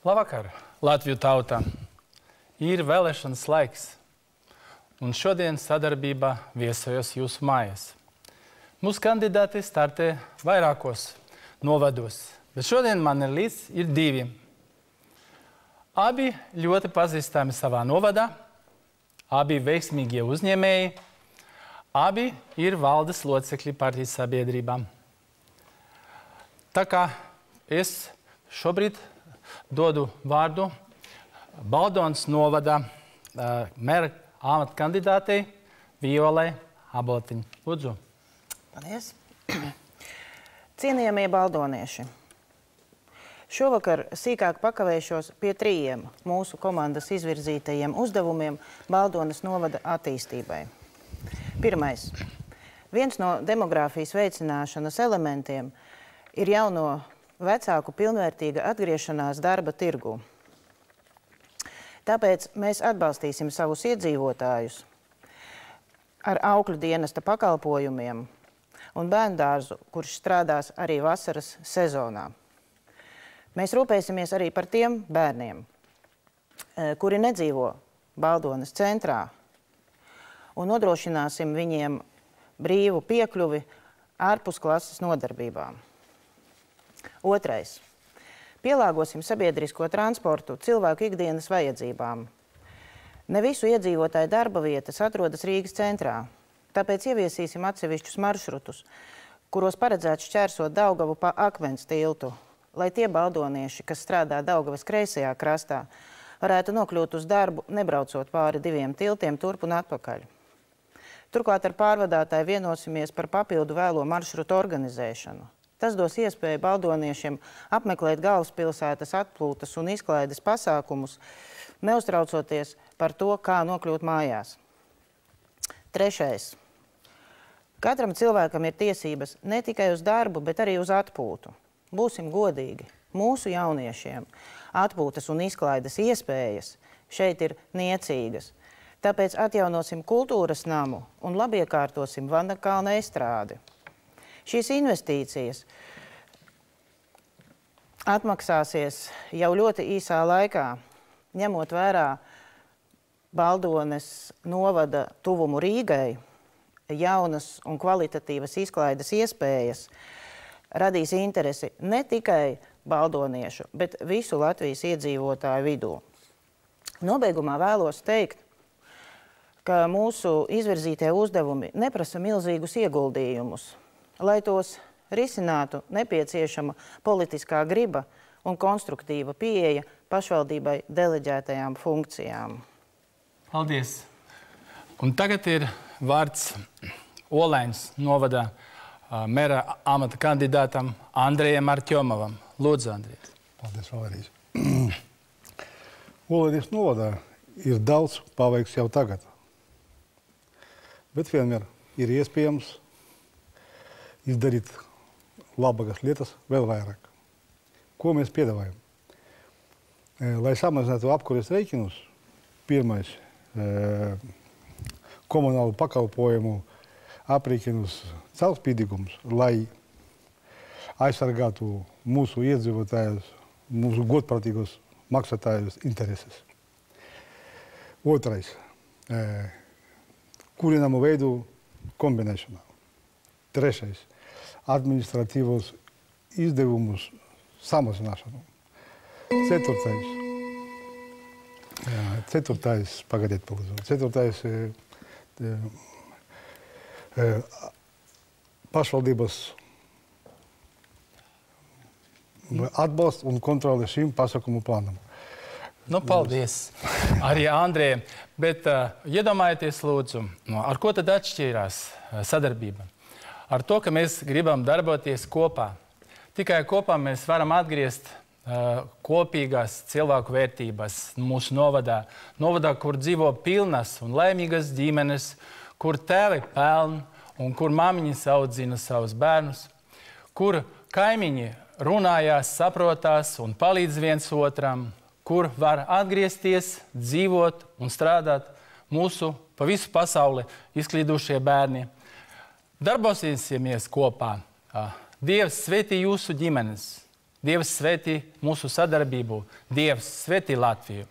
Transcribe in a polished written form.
Labvakar, Latviju tautā! Ir vēlēšanas laiks, un šodien sadarbībā viesojos jūsu mājās. Mūsu kandidāti startē vairākos novados, bet šodien man ir divi. Abi ļoti pazīstami savā novadā, abi veiksmīgie uzņēmēji, abi ir valdes locekļi partijas sabiedrībām. Tā kā es šobrīd dodu vārdu Baldonas novada mera amata kandidātei Violai Aboliņai. Lūdzu. Paldies. Cienījamie baldonieši, šovakar sīkāk pakavēšos pie 3 mūsu komandas izvirzītajiem uzdevumiem Baldonas novada attīstībai. Pirmais. Viens no demogrāfijas veicināšanas elementiem ir jauno vecāku pilnvērtīga atgriešanās darba tirgū. Tāpēc mēs atbalstīsim savus iedzīvotājus ar aukļu dienesta pakalpojumiem un bērndārzu, kurš strādās arī vasaras sezonā. Mēs rūpēsimies arī par tiem bērniem, kuri nedzīvo Baldonas centrā, un nodrošināsim viņiem brīvu piekļuvi ārpusklases nodarbībām. Otrais. Pielāgosim sabiedrisko transportu cilvēku ikdienas vajadzībām. Ne visu iedzīvotāju darba vietas atrodas Rīgas centrā, tāpēc ieviesīsim atsevišķus maršrutus, kuros paredzēts šķērsot Daugavu pa Akmens tiltu, lai tie baldonieši, kas strādā Daugavas kreisajā krastā, varētu nokļūt uz darbu, nebraucot pāri 2 tiltiem turp un atpakaļ. Turklāt ar pārvadātāju vienosimies par papildu vēlo maršrutu organizēšanu. Tas dos iespēju baldoniešiem apmeklēt galvaspilsētas atplūtas un izklaides pasākumus, neuztraucoties par to, kā nokļūt mājās. Trešais. Katram cilvēkam ir tiesības ne tikai uz darbu, bet arī uz atpūtu. Būsim godīgi. Mūsu jauniešiem atpūtas un izklaides iespējas šeit ir niecīgas. Tāpēc atjaunosim kultūras namu un labiekārtosim Vandakalna estrādi. Šīs investīcijas atmaksāsies jau ļoti īsā laikā, ņemot vērā Baldones novada tuvumu Rīgai, jaunas un kvalitatīvas izklaides iespējas, radīs interesi ne tikai baldoniešu, bet visu Latvijas iedzīvotāju vidū. Nobeigumā vēlos teikt, ka mūsu izvirzītie uzdevumi neprasa milzīgus ieguldījumus. Lai tos risinātu, nepieciešama politiskā griba un konstruktīva pieeja pašvaldībai deleģētajām funkcijām. Paldies! Un tagad ir vārds Olainas novada mera amata kandidātam Andrejam Artjomovam. Lūdzu, Andrejs. Paldies, Valērijas. Olainas novadā ir daudz paveiks jau tagad, bet vienmēr ir iespējams izdarīt labākas lietas vēl vairāk. Ko mēs piedāvājam? Lai samazinātu apkures rēķinus, pirmais komunālu pakalpojumu aprēķinus caurspīdīgums, lai aizsargātu mūsu iedzīvotājus, mūsu godprātīgos maksātājus intereses. Otrais. Kurināmu veidu kombinēšanā. Trešais. Administratīvos izdevumus samazināšanu. Ceturtais, pagadiet, palūdzu. Ceturtais pašvaldības atbalsts un kontrole šim pasākumu plānam. Nu, paldies arī Andrejam. Bet iedomājieties, lūdzu, ar ko tad atšķīrās sadarbība? Ar to, ka mēs gribam darboties kopā. Tikai kopā mēs varam atgriezt kopīgās cilvēku vērtības mūsu novadā. Novadā, kur dzīvo pilnas un laimīgas ģimenes, kur tēvi peln un kur mamiņas audzina savus bērnus, kur kaimiņi runājās, saprotās un palīdz viens otram, kur var atgriezties, dzīvot un strādāt mūsu pa visu pasauli izklīdušie bērni. Darbosimies kopā. Dievs svētī jūsu ģimenes. Dievs svētī mūsu sadarbību, Dievs svētī Latviju.